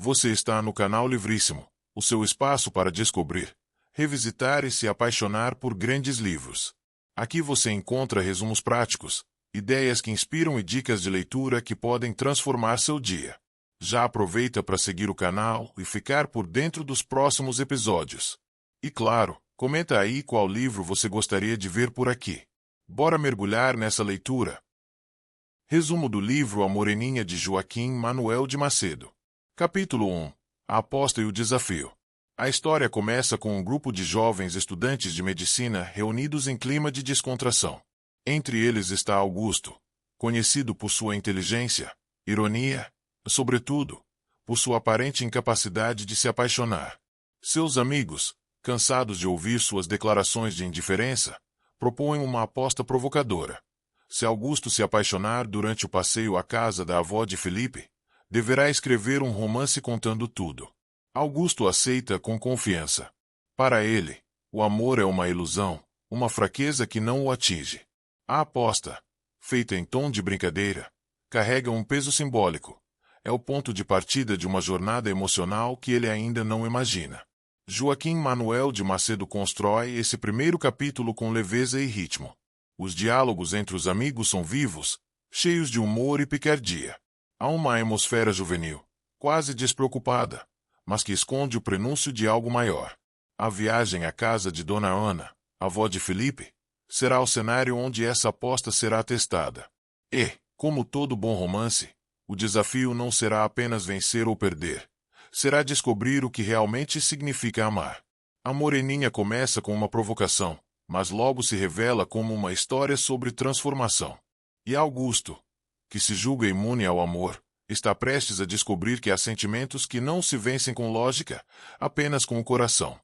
Você está no canal Livríssimo, o seu espaço para descobrir, revisitar e se apaixonar por grandes livros. Aqui você encontra resumos práticos, ideias que inspiram e dicas de leitura que podem transformar seu dia. Já aproveita para seguir o canal e ficar por dentro dos próximos episódios. E claro, comenta aí qual livro você gostaria de ver por aqui. Bora mergulhar nessa leitura. Resumo do livro A Moreninha de Joaquim Manuel de Macedo. Capítulo 1. A aposta e o desafio. A história começa com um grupo de jovens estudantes de medicina reunidos em clima de descontração. Entre eles está Augusto, conhecido por sua inteligência, ironia, sobretudo, por sua aparente incapacidade de se apaixonar. Seus amigos, cansados de ouvir suas declarações de indiferença, propõem uma aposta provocadora. Se Augusto se apaixonar durante o passeio à casa da avó de Felipe, deverá escrever um romance contando tudo. Augusto aceita com confiança. Para ele, o amor é uma ilusão, uma fraqueza que não o atinge. A aposta, feita em tom de brincadeira, carrega um peso simbólico. É o ponto de partida de uma jornada emocional que ele ainda não imagina. Joaquim Manuel de Macedo constrói esse primeiro capítulo com leveza e ritmo. Os diálogos entre os amigos são vivos, cheios de humor e picardia. Há uma atmosfera juvenil, quase despreocupada, mas que esconde o prenúncio de algo maior. A viagem à casa de Dona Ana, avó de Felipe, será o cenário onde essa aposta será testada. E, como todo bom romance, o desafio não será apenas vencer ou perder. Será descobrir o que realmente significa amar. A Moreninha começa com uma provocação, mas logo se revela como uma história sobre transformação. E Augusto, que se julga imune ao amor, está prestes a descobrir que há sentimentos que não se vencem com lógica, apenas com o coração.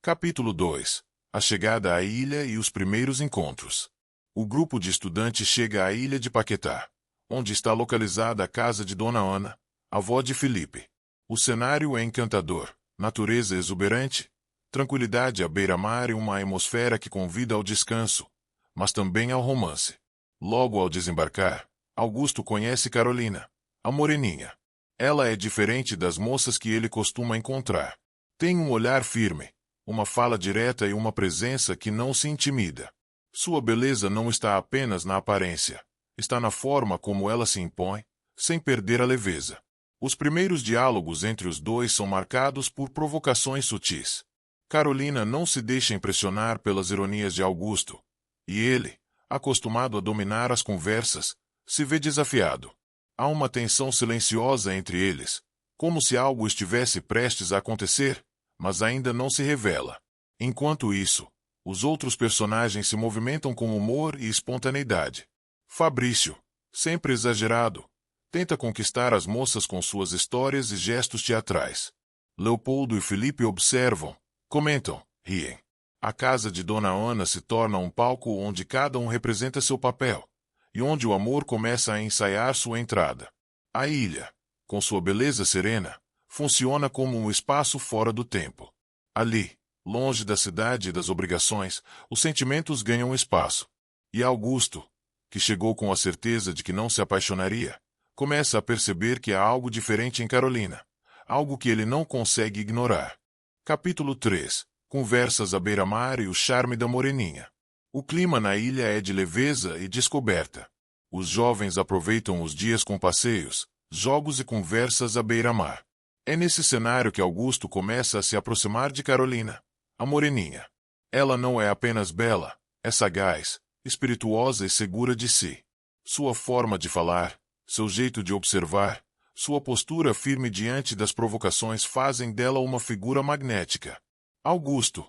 Capítulo 2. A chegada à ilha e os primeiros encontros. O grupo de estudantes chega à ilha de Paquetá, onde está localizada a casa de Dona Ana, avó de Felipe. O cenário é encantador, natureza exuberante, tranquilidade à beira-mar e uma atmosfera que convida ao descanso, mas também ao romance. Logo ao desembarcar, Augusto conhece Carolina, a Moreninha. Ela é diferente das moças que ele costuma encontrar. Tem um olhar firme, uma fala direta e uma presença que não se intimida. Sua beleza não está apenas na aparência, está na forma como ela se impõe, sem perder a leveza. Os primeiros diálogos entre os dois são marcados por provocações sutis. Carolina não se deixa impressionar pelas ironias de Augusto, e ele, acostumado a dominar as conversas, se vê desafiado. Há uma tensão silenciosa entre eles, como se algo estivesse prestes a acontecer, mas ainda não se revela. Enquanto isso, os outros personagens se movimentam com humor e espontaneidade. Fabrício, sempre exagerado, tenta conquistar as moças com suas histórias e gestos teatrais. Leopoldo e Felipe observam, comentam, riem. A casa de Dona Ana se torna um palco onde cada um representa seu papel, e onde o amor começa a ensaiar sua entrada. A ilha, com sua beleza serena, funciona como um espaço fora do tempo. Ali, longe da cidade e das obrigações, os sentimentos ganham espaço. E Augusto, que chegou com a certeza de que não se apaixonaria, começa a perceber que há algo diferente em Carolina, algo que ele não consegue ignorar. Capítulo 3. Conversas à beira-mar e o charme da Moreninha. O clima na ilha é de leveza e descoberta. Os jovens aproveitam os dias com passeios, jogos e conversas à beira-mar. É nesse cenário que Augusto começa a se aproximar de Carolina, a Moreninha. Ela não é apenas bela, é sagaz, espirituosa e segura de si. Sua forma de falar, seu jeito de observar, sua postura firme diante das provocações fazem dela uma figura magnética. Augusto,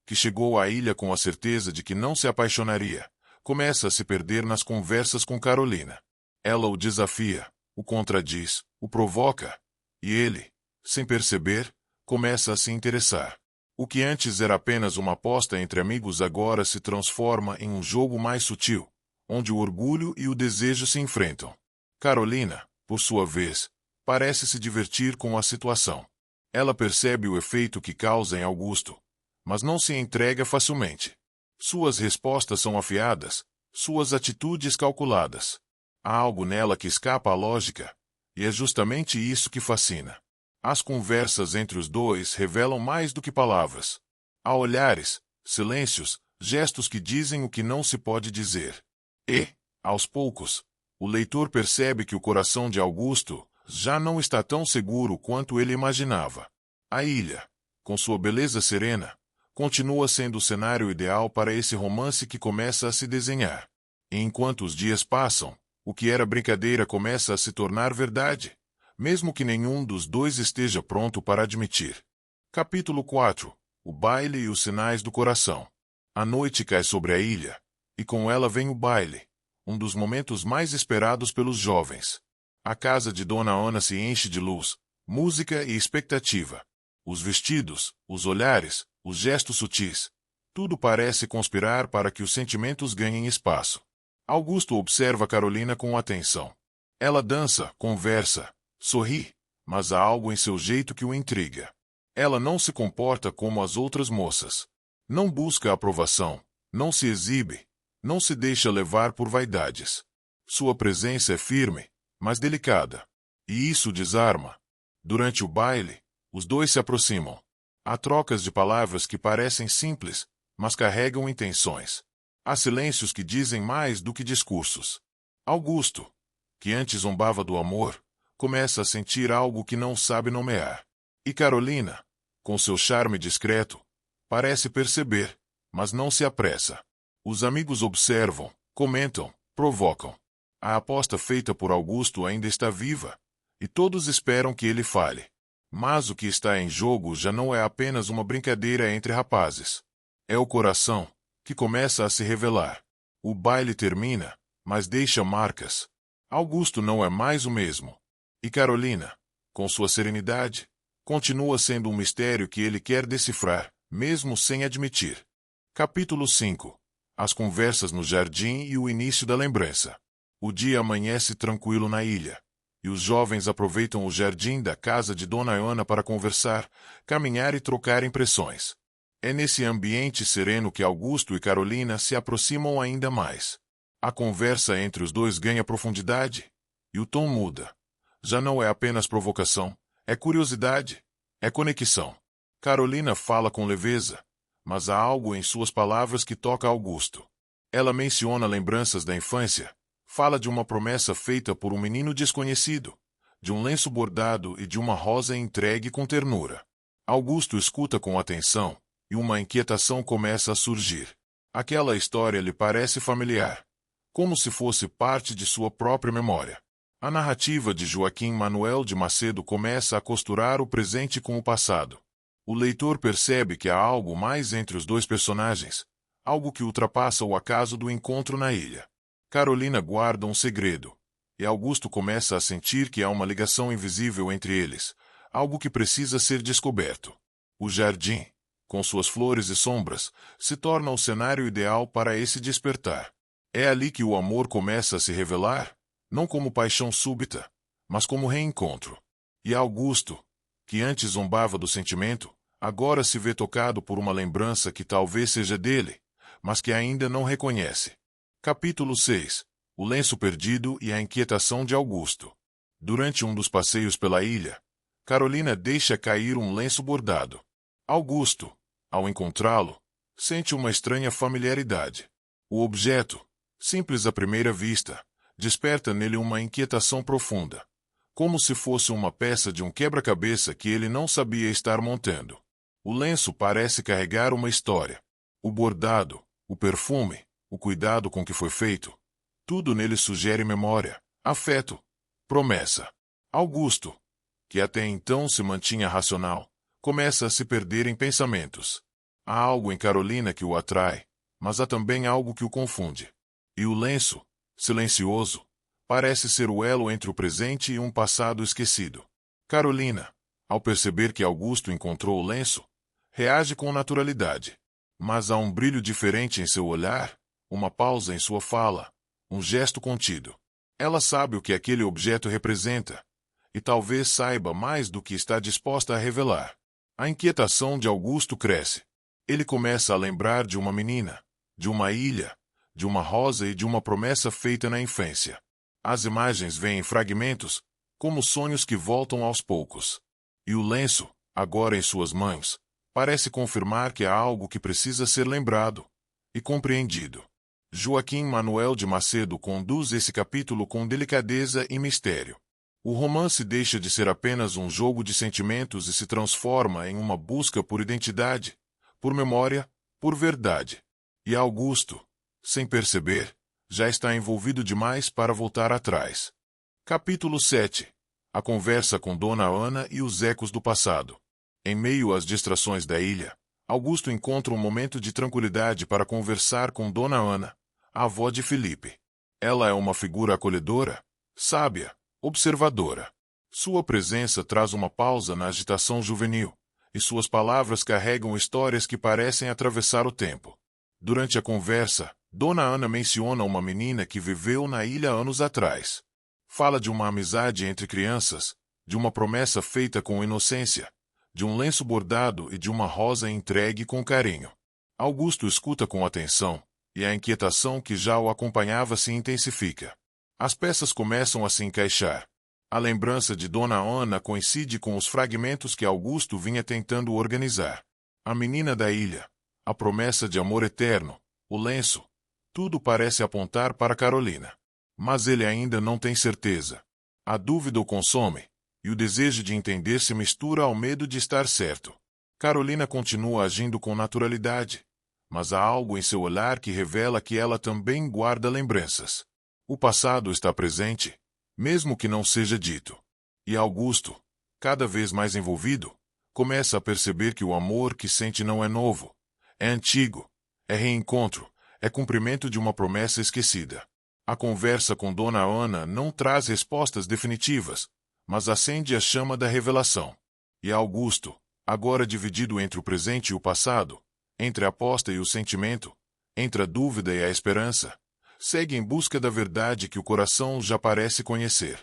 que chegou à ilha com a certeza de que não se apaixonaria, começa a se perder nas conversas com Carolina. Ela o desafia, o contradiz, o provoca, e ele, sem perceber, começa a se interessar. O que antes era apenas uma aposta entre amigos agora se transforma em um jogo mais sutil, onde o orgulho e o desejo se enfrentam. Carolina, por sua vez, parece se divertir com a situação. Ela percebe o efeito que causa em Augusto, mas não se entrega facilmente. Suas respostas são afiadas, suas atitudes calculadas. Há algo nela que escapa à lógica, e é justamente isso que fascina. As conversas entre os dois revelam mais do que palavras. Há olhares, silêncios, gestos que dizem o que não se pode dizer. E, aos poucos, o leitor percebe que o coração de Augusto já não está tão seguro quanto ele imaginava. A ilha, com sua beleza serena, continua sendo o cenário ideal para esse romance que começa a se desenhar. E enquanto os dias passam, o que era brincadeira começa a se tornar verdade, mesmo que nenhum dos dois esteja pronto para admitir. Capítulo 4. O baile e os sinais do coração. A noite cai sobre a ilha, e com ela vem o baile, um dos momentos mais esperados pelos jovens. A casa de Dona Ana se enche de luz, música e expectativa. Os vestidos, os olhares, os gestos sutis, tudo parece conspirar para que os sentimentos ganhem espaço. Augusto observa Carolina com atenção. Ela dança, conversa, sorri, mas há algo em seu jeito que o intriga. Ela não se comporta como as outras moças. Não busca aprovação, não se exibe, não se deixa levar por vaidades. Sua presença é firme, mas delicada. E isso desarma. Durante o baile, os dois se aproximam. Há trocas de palavras que parecem simples, mas carregam intenções. Há silêncios que dizem mais do que discursos. Augusto, que antes zombava do amor, começa a sentir algo que não sabe nomear. E Carolina, com seu charme discreto, parece perceber, mas não se apressa. Os amigos observam, comentam, provocam. A aposta feita por Augusto ainda está viva, e todos esperam que ele fale. Mas o que está em jogo já não é apenas uma brincadeira entre rapazes. É o coração, que começa a se revelar. O baile termina, mas deixa marcas. Augusto não é mais o mesmo. E Carolina, com sua serenidade, continua sendo um mistério que ele quer decifrar, mesmo sem admitir. Capítulo 5. As conversas no jardim e o início da lembrança. O dia amanhece tranquilo na ilha, e os jovens aproveitam o jardim da casa de Dona Ana para conversar, caminhar e trocar impressões. É nesse ambiente sereno que Augusto e Carolina se aproximam ainda mais. A conversa entre os dois ganha profundidade, e o tom muda. Já não é apenas provocação, é curiosidade, é conexão. Carolina fala com leveza, mas há algo em suas palavras que toca Augusto. Ela menciona lembranças da infância, fala de uma promessa feita por um menino desconhecido, de um lenço bordado e de uma rosa entregue com ternura. Augusto escuta com atenção, e uma inquietação começa a surgir. Aquela história lhe parece familiar, como se fosse parte de sua própria memória. A narrativa de Joaquim Manuel de Macedo começa a costurar o presente com o passado. O leitor percebe que há algo mais entre os dois personagens, algo que ultrapassa o acaso do encontro na ilha. Carolina guarda um segredo, e Augusto começa a sentir que há uma ligação invisível entre eles, algo que precisa ser descoberto. O jardim, com suas flores e sombras, se torna o cenário ideal para esse despertar. É ali que o amor começa a se revelar, não como paixão súbita, mas como reencontro. E Augusto, que antes zombava do sentimento, agora se vê tocado por uma lembrança que talvez seja dele, mas que ainda não reconhece. Capítulo 6. O lenço perdido e a inquietação de Augusto. Durante um dos passeios pela ilha, Carolina deixa cair um lenço bordado. Augusto, ao encontrá-lo, sente uma estranha familiaridade. O objeto, simples à primeira vista, desperta nele uma inquietação profunda, como se fosse uma peça de um quebra-cabeça que ele não sabia estar montando. O lenço parece carregar uma história. O bordado, o perfume, o cuidado com que foi feito, tudo nele sugere memória, afeto, promessa. Augusto, que até então se mantinha racional, começa a se perder em pensamentos. Há algo em Carolina que o atrai, mas há também algo que o confunde. E o lenço, silencioso, parece ser o elo entre o presente e um passado esquecido. Carolina, ao perceber que Augusto encontrou o lenço, reage com naturalidade. Mas há um brilho diferente em seu olhar, uma pausa em sua fala, um gesto contido. Ela sabe o que aquele objeto representa, e talvez saiba mais do que está disposta a revelar. A inquietação de Augusto cresce. Ele começa a lembrar de uma menina, de uma ilha, de uma rosa e de uma promessa feita na infância. As imagens vêm em fragmentos, como sonhos que voltam aos poucos. E o lenço, agora em suas mãos, parece confirmar que há algo que precisa ser lembrado e compreendido. Joaquim Manuel de Macedo conduz esse capítulo com delicadeza e mistério. O romance deixa de ser apenas um jogo de sentimentos e se transforma em uma busca por identidade, por memória, por verdade. E Augusto, sem perceber, já está envolvido demais para voltar atrás. Capítulo 7. A conversa com Dona Ana e os ecos do passado. Em meio às distrações da ilha, Augusto encontra um momento de tranquilidade para conversar com Dona Ana, a avó de Felipe. Ela é uma figura acolhedora, sábia, observadora. Sua presença traz uma pausa na agitação juvenil, e suas palavras carregam histórias que parecem atravessar o tempo. Durante a conversa, Dona Ana menciona uma menina que viveu na ilha anos atrás. Fala de uma amizade entre crianças, de uma promessa feita com inocência, de um lenço bordado e de uma rosa entregue com carinho. Augusto escuta com atenção, e a inquietação que já o acompanhava se intensifica. As peças começam a se encaixar. A lembrança de Dona Ana coincide com os fragmentos que Augusto vinha tentando organizar. A menina da ilha, a promessa de amor eterno, o lenço, tudo parece apontar para Carolina. Mas ele ainda não tem certeza. A dúvida o consome, e o desejo de entender se mistura ao medo de estar certo. Carolina continua agindo com naturalidade, mas há algo em seu olhar que revela que ela também guarda lembranças. O passado está presente, mesmo que não seja dito. E Augusto, cada vez mais envolvido, começa a perceber que o amor que sente não é novo, é antigo, é reencontro, é cumprimento de uma promessa esquecida. A conversa com Dona Ana não traz respostas definitivas, mas acende a chama da revelação. E Augusto, agora dividido entre o presente e o passado, entre a aposta e o sentimento, entre a dúvida e a esperança, segue em busca da verdade que o coração já parece conhecer.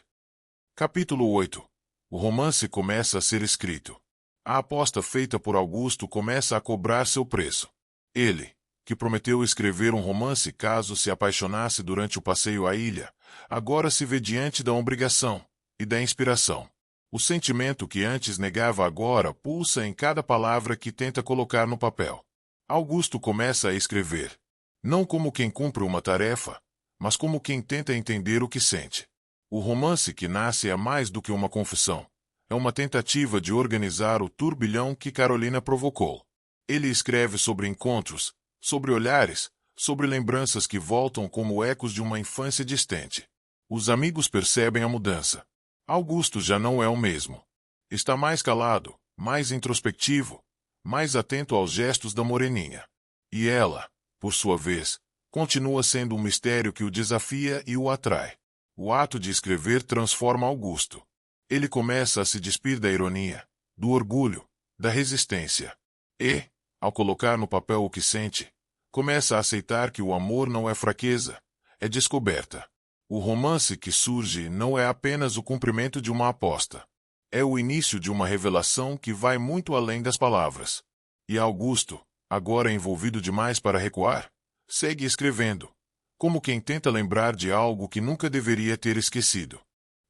Capítulo 8. O romance começa a ser escrito. A aposta feita por Augusto começa a cobrar seu preço. Ele, que prometeu escrever um romance caso se apaixonasse durante o passeio à ilha, agora se vê diante da obrigação e da inspiração. O sentimento que antes negava agora pulsa em cada palavra que tenta colocar no papel. Augusto começa a escrever, não como quem cumpre uma tarefa, mas como quem tenta entender o que sente. O romance que nasce é mais do que uma confissão. É uma tentativa de organizar o turbilhão que Carolina provocou. Ele escreve sobre encontros, sobre olhares, sobre lembranças que voltam como ecos de uma infância distante. Os amigos percebem a mudança. Augusto já não é o mesmo. Está mais calado, mais introspectivo, mais atento aos gestos da moreninha. E ela, por sua vez, continua sendo um mistério que o desafia e o atrai. O ato de escrever transforma Augusto. Ele começa a se despir da ironia, do orgulho, da resistência. E, ao colocar no papel o que sente, começa a aceitar que o amor não é fraqueza, é descoberta. O romance que surge não é apenas o cumprimento de uma aposta. É o início de uma revelação que vai muito além das palavras. E Augusto, agora envolvido demais para recuar, segue escrevendo, como quem tenta lembrar de algo que nunca deveria ter esquecido.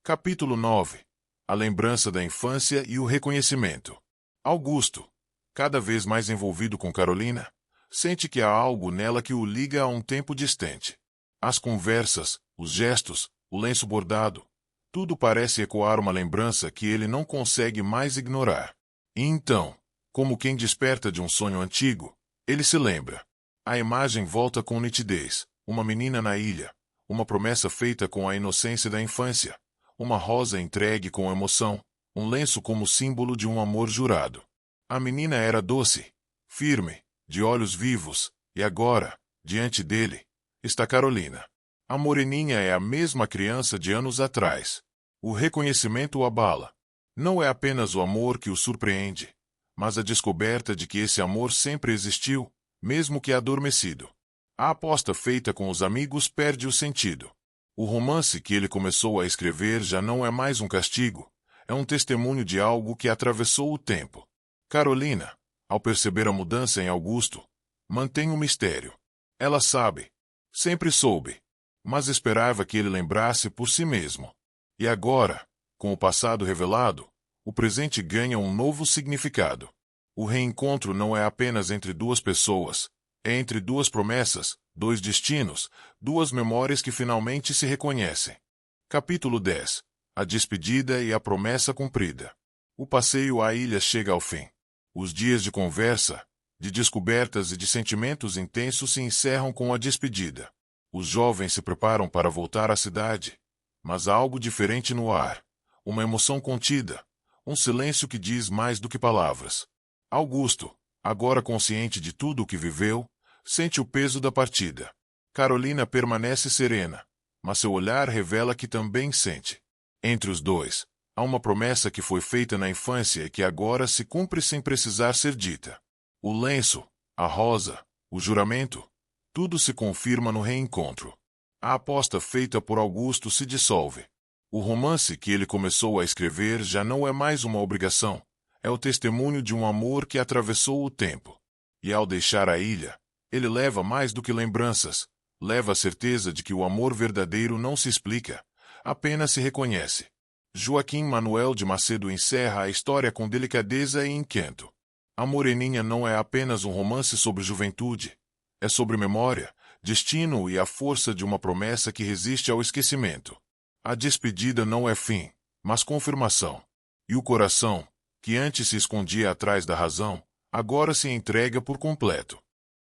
Capítulo 9. A lembrança da infância e o reconhecimento. Augusto, cada vez mais envolvido com Carolina, sente que há algo nela que o liga a um tempo distante. As conversas, os gestos, o lenço bordado, tudo parece ecoar uma lembrança que ele não consegue mais ignorar. E então, como quem desperta de um sonho antigo, ele se lembra. A imagem volta com nitidez, uma menina na ilha, uma promessa feita com a inocência da infância, uma rosa entregue com emoção, um lenço como símbolo de um amor jurado. A menina era doce, firme, de olhos vivos, e agora, diante dele, está Carolina. A moreninha é a mesma criança de anos atrás. O reconhecimento o abala. Não é apenas o amor que o surpreende, mas a descoberta de que esse amor sempre existiu, mesmo que adormecido. A aposta feita com os amigos perde o sentido. O romance que ele começou a escrever já não é mais um castigo, é um testemunho de algo que atravessou o tempo. Carolina, ao perceber a mudança em Augusto, mantém o mistério. Ela sabe, sempre soube, mas esperava que ele lembrasse por si mesmo. E agora, com o passado revelado, o presente ganha um novo significado. O reencontro não é apenas entre duas pessoas, é entre duas promessas, dois destinos, duas memórias que finalmente se reconhecem. Capítulo 10. A despedida e a promessa cumprida. O passeio à ilha chega ao fim. Os dias de conversa, de descobertas e de sentimentos intensos se encerram com a despedida. Os jovens se preparam para voltar à cidade, mas há algo diferente no ar. Uma emoção contida, um silêncio que diz mais do que palavras. Augusto, agora consciente de tudo o que viveu, sente o peso da partida. Carolina permanece serena, mas seu olhar revela que também sente. Entre os dois, há uma promessa que foi feita na infância e que agora se cumpre sem precisar ser dita. O lenço, a rosa, o juramento, tudo se confirma no reencontro. A aposta feita por Augusto se dissolve. O romance que ele começou a escrever já não é mais uma obrigação, é o testemunho de um amor que atravessou o tempo. E ao deixar a ilha, ele leva mais do que lembranças, leva a certeza de que o amor verdadeiro não se explica, apenas se reconhece. Joaquim Manuel de Macedo encerra a história com delicadeza e encanto. A Moreninha não é apenas um romance sobre juventude, é sobre memória, destino e a força de uma promessa que resiste ao esquecimento. A despedida não é fim, mas confirmação. E o coração, que antes se escondia atrás da razão, agora se entrega por completo.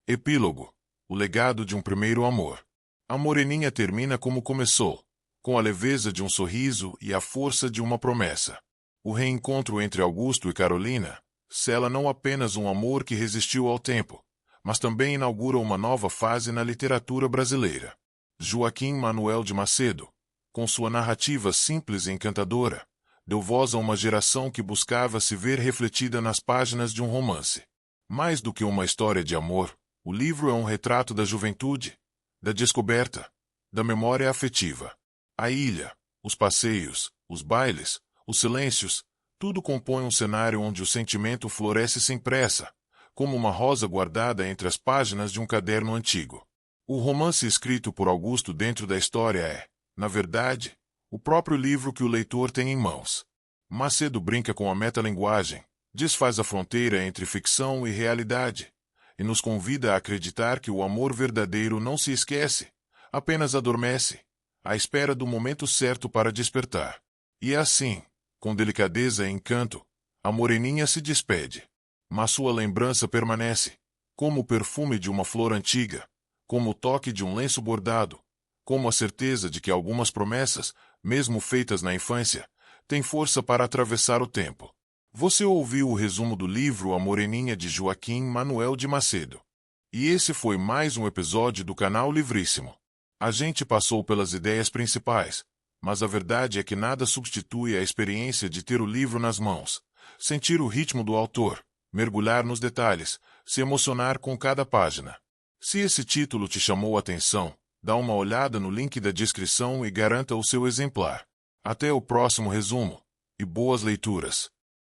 Epílogo. O legado de um primeiro amor. A Moreninha termina como começou, com a leveza de um sorriso e a força de uma promessa. O reencontro entre Augusto e Carolina sela não apenas um amor que resistiu ao tempo, mas também inaugura uma nova fase na literatura brasileira. Joaquim Manuel de Macedo, com sua narrativa simples e encantadora, deu voz a uma geração que buscava se ver refletida nas páginas de um romance. Mais do que uma história de amor, o livro é um retrato da juventude, da descoberta, da memória afetiva. A ilha, os passeios, os bailes, os silêncios, tudo compõe um cenário onde o sentimento floresce sem pressa, como uma rosa guardada entre as páginas de um caderno antigo. O romance escrito por Augusto dentro da história é, na verdade, o próprio livro que o leitor tem em mãos. Macedo brinca com a metalinguagem, desfaz a fronteira entre ficção e realidade, e nos convida a acreditar que o amor verdadeiro não se esquece, apenas adormece, à espera do momento certo para despertar. E é assim, com delicadeza e encanto, a Moreninha se despede. Mas sua lembrança permanece, como o perfume de uma flor antiga, como o toque de um lenço bordado, como a certeza de que algumas promessas, mesmo feitas na infância, têm força para atravessar o tempo. Você ouviu o resumo do livro A Moreninha de Joaquim Manuel de Macedo. E esse foi mais um episódio do canal Livríssimo. A gente passou pelas ideias principais, mas a verdade é que nada substitui a experiência de ter o livro nas mãos, sentir o ritmo do autor, mergulhar nos detalhes, se emocionar com cada página. Se esse título te chamou a atenção, dá uma olhada no link da descrição e garanta o seu exemplar. Até o próximo resumo, e boas leituras!